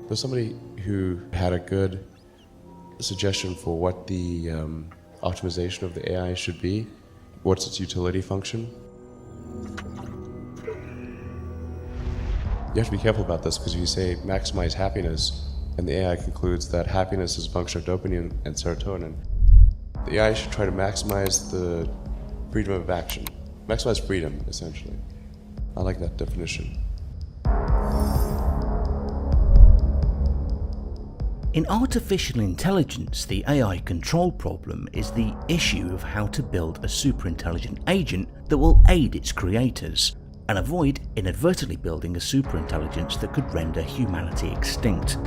There's somebody who had a good suggestion for what the optimization of the AI should be. What's its utility function? You have to be careful about this because if you say maximize happiness and the AI concludes that happiness is a function of dopamine and serotonin, the AI should try to maximize the freedom of action. Maximize freedom, essentially. I like that definition. In artificial intelligence, the AI control problem is the issue of how to build a superintelligent agent that will aid its creators and avoid inadvertently building a superintelligence that could render humanity extinct.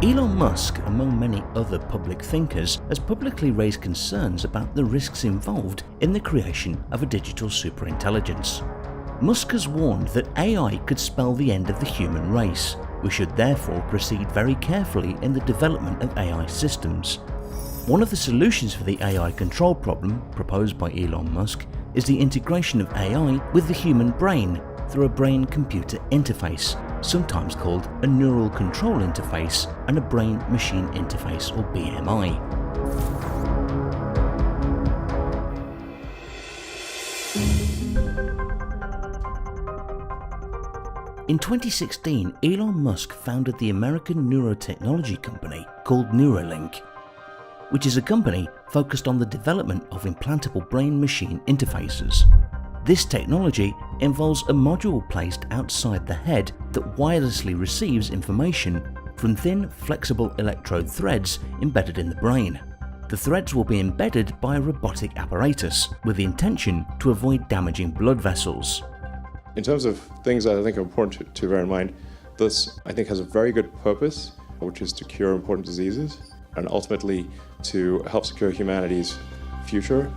Elon Musk, among many other public thinkers, has publicly raised concerns about the risks involved in the creation of a digital superintelligence. Musk has warned that AI could spell the end of the human race. We should therefore proceed very carefully in the development of AI systems. One of the solutions for the AI control problem proposed by Elon Musk is the integration of AI with the human brain through a brain-computer interface, sometimes called a neural control interface and a brain-machine interface, or BMI. In 2016, Elon Musk founded the American neurotechnology company called Neuralink, which is a company focused on the development of implantable brain-machine interfaces. This technology involves a module placed outside the head that wirelessly receives information from thin, flexible electrode threads embedded in the brain. The threads will be embedded by a robotic apparatus with the intention to avoid damaging blood vessels. In terms of things that I think are important to bear in mind, this I think has a very good purpose, which is to cure important diseases and ultimately to help secure humanity's future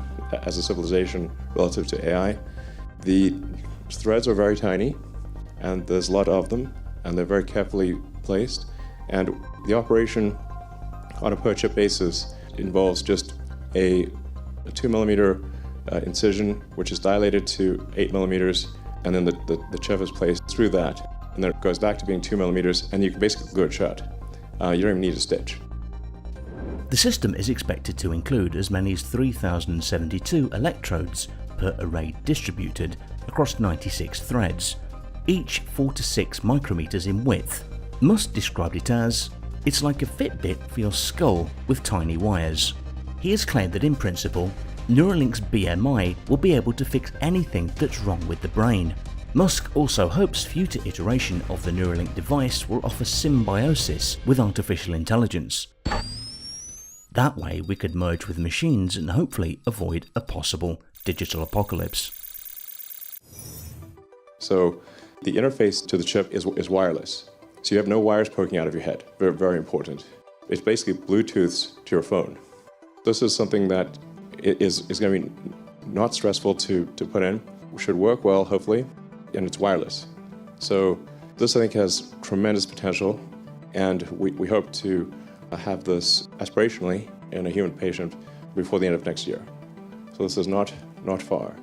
as a civilization relative to AI. The threads are very tiny and there's a lot of them and they're very carefully placed, and the operation on a per chip basis involves just a 2mm incision which is dilated to 8mm, and then the chip is placed through that, and then it goes back to being 2mm, and you can basically glue it shut. You don't even need a stitch. The system is expected to include as many as 3,072 electrodes per array distributed across 96 threads, each 4 to 6 micrometers in width. Musk described it as, "It's like a Fitbit for your skull with tiny wires." He has claimed that in principle, Neuralink's BMI will be able to fix anything that's wrong with the brain. Musk also hopes future iteration of the Neuralink device will offer symbiosis with artificial intelligence. That way we could merge with machines and hopefully avoid a possible digital apocalypse. So the interface to the chip is wireless. So you have no wires poking out of your head. Very, very important. It's basically Bluetooth to your phone. This is something that is going to be not stressful to put in. Should work well, hopefully, and it's wireless. So this I think has tremendous potential, and we hope to have this aspirationally in a human patient before the end of next year. So this is not far.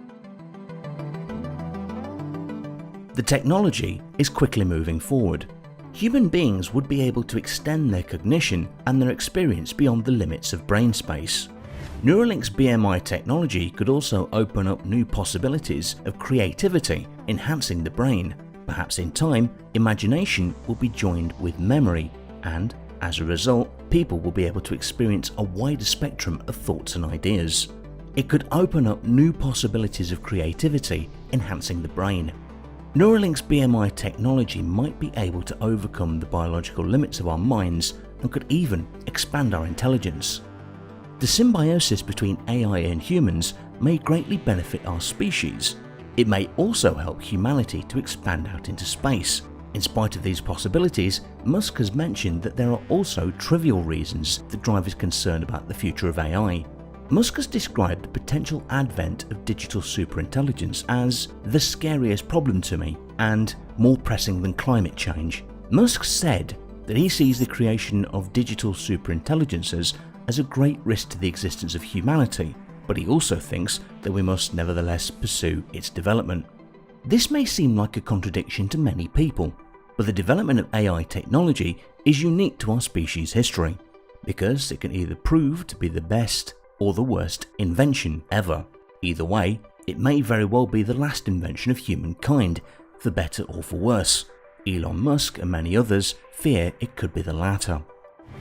The technology is quickly moving forward. Human beings would be able to extend their cognition and their experience beyond the limits of brain space. Neuralink's BMI technology could also open up new possibilities of creativity, enhancing the brain. Perhaps in time, imagination will be joined with memory, and as a result, people will be able to experience a wider spectrum of thoughts and ideas. It could open up new possibilities of creativity, enhancing the brain. Neuralink's BMI technology might be able to overcome the biological limits of our minds and could even expand our intelligence. The symbiosis between AI and humans may greatly benefit our species. It may also help humanity to expand out into space. In spite of these possibilities, Musk has mentioned that there are also trivial reasons that drive his concern about the future of AI. Musk has described the potential advent of digital superintelligence as the scariest problem to me and more pressing than climate change. Musk said that he sees the creation of digital superintelligences as a great risk to the existence of humanity, but he also thinks that we must nevertheless pursue its development. This may seem like a contradiction to many people, but the development of AI technology is unique to our species' history, because it can either prove to be the best or the worst invention ever. Either way, it may very well be the last invention of humankind, for better or for worse. Elon Musk and many others fear it could be the latter.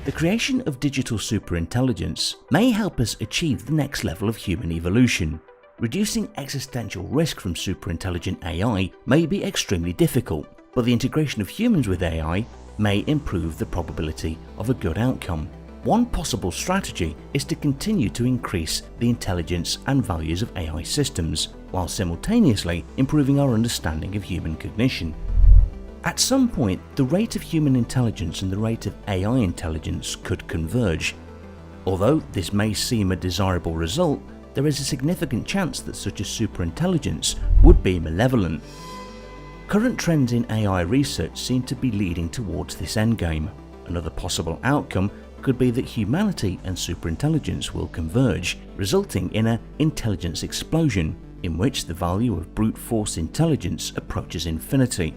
The creation of digital superintelligence may help us achieve the next level of human evolution. Reducing existential risk from superintelligent AI may be extremely difficult, but the integration of humans with AI may improve the probability of a good outcome. One possible strategy is to continue to increase the intelligence and values of AI systems, while simultaneously improving our understanding of human cognition. At some point, the rate of human intelligence and the rate of AI intelligence could converge. Although this may seem a desirable result, there is a significant chance that such a superintelligence would be malevolent. Current trends in AI research seem to be leading towards this endgame. Another possible outcome could be that humanity and superintelligence will converge, resulting in an intelligence explosion, in which the value of brute force intelligence approaches infinity.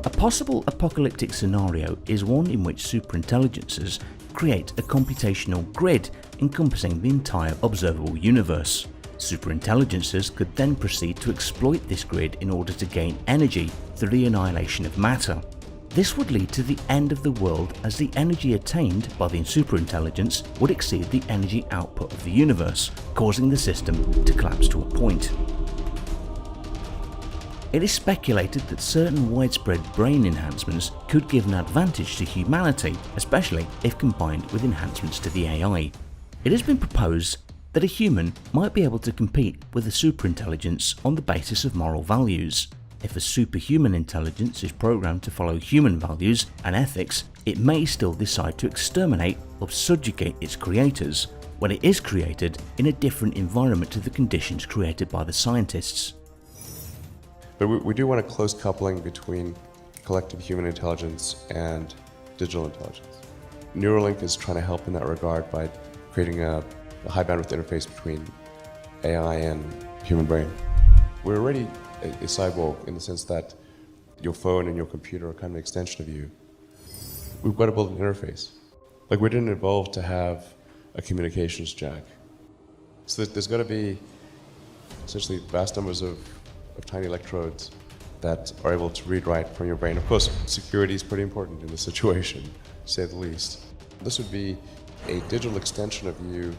A possible apocalyptic scenario is one in which superintelligences create a computational grid encompassing the entire observable universe. Superintelligences could then proceed to exploit this grid in order to gain energy through the annihilation of matter. This would lead to the end of the world, as the energy attained by the superintelligence would exceed the energy output of the universe, causing the system to collapse to a point. It is speculated that certain widespread brain enhancements could give an advantage to humanity, especially if combined with enhancements to the AI. It has been proposed that a human might be able to compete with a superintelligence on the basis of moral values. If a superhuman intelligence is programmed to follow human values and ethics, it may still decide to exterminate or subjugate its creators when it is created in a different environment to the conditions created by the scientists. But we do want a close coupling between collective human intelligence and digital intelligence. Neuralink is trying to help in that regard by creating a high bandwidth interface between AI and human brain. We're already a cyborg in the sense that your phone and your computer are kind of an extension of you. We've got to build an interface. Like, we didn't evolve to have a communications jack. So there's got to be essentially vast numbers of tiny electrodes that are able to read write from your brain. Of course, security is pretty important in this situation, to say the least. This would be a digital extension of you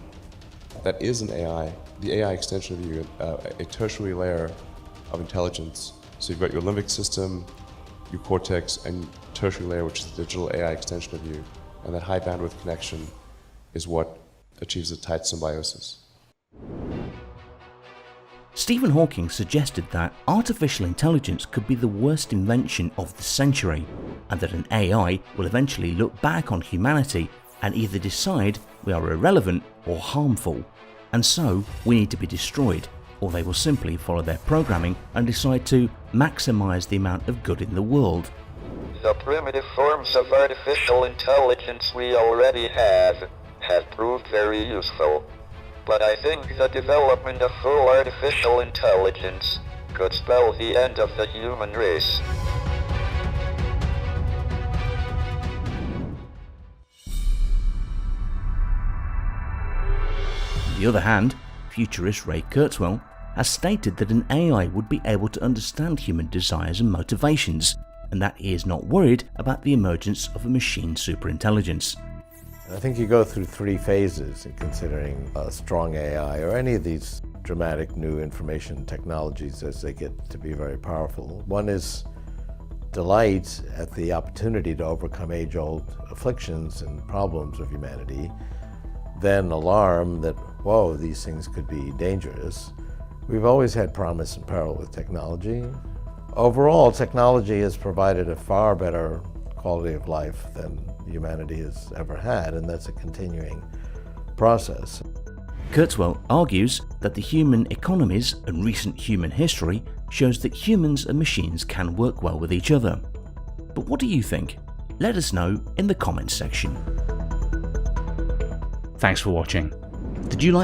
that is an AI, the AI extension of you, a tertiary layer of intelligence. So you've got your limbic system, your cortex, and tertiary layer, which is the digital AI extension of you. And that high bandwidth connection is what achieves a tight symbiosis. Stephen Hawking suggested that artificial intelligence could be the worst invention of the century, and that an AI will eventually look back on humanity and either decide we are irrelevant or harmful, and so we need to be destroyed, or they will simply follow their programming and decide to maximize the amount of good in the world. The primitive forms of artificial intelligence we already have proved very useful. But I think the development of full artificial intelligence could spell the end of the human race. On the other hand, futurist Ray Kurzweil has stated that an AI would be able to understand human desires and motivations, and that he is not worried about the emergence of a machine superintelligence. I think you go through three phases in considering a strong AI or any of these dramatic new information technologies as they get to be very powerful. One is delight at the opportunity to overcome age-old afflictions and problems of humanity, then alarm that, whoa, these things could be dangerous. We've always had promise and peril with technology. Overall, technology has provided a far better quality of life than humanity has ever had, and that's a continuing process. Kurzweil argues that the human economies and recent human history shows that humans and machines can work well with each other. But what do you think? Let us know in the comments section. Thanks for watching. Did you like